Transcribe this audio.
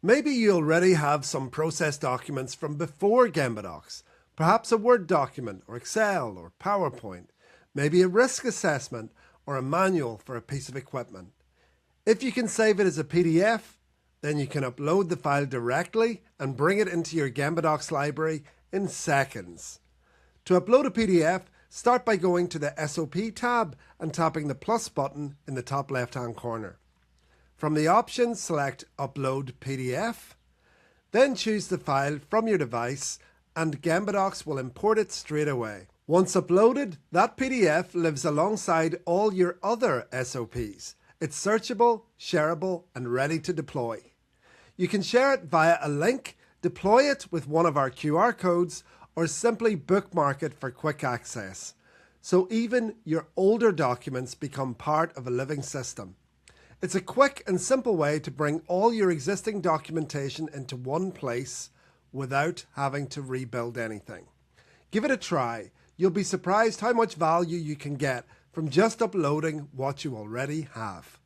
Maybe you already have some processed documents from before GembaDocs, perhaps a Word document or Excel or PowerPoint, maybe a risk assessment or a manual for a piece of equipment. If you can save it as a PDF, then you can upload the file directly and bring it into your GembaDocs library in seconds. To upload a PDF, start by going to the SOP tab and tapping the plus button in the top left-hand corner. From the options, select Upload PDF, then choose the file from your device and GembaDocs will import it straight away. Once uploaded, that PDF lives alongside all your other SOPs. It's searchable, shareable, and ready to deploy. You can share it via a link, deploy it with one of our QR codes, or simply bookmark it for quick access. So even your older documents become part of a living system. It's a quick and simple way to bring all your existing documentation into one place without having to rebuild anything. Give it a try. You'll be surprised how much value you can get from just uploading what you already have.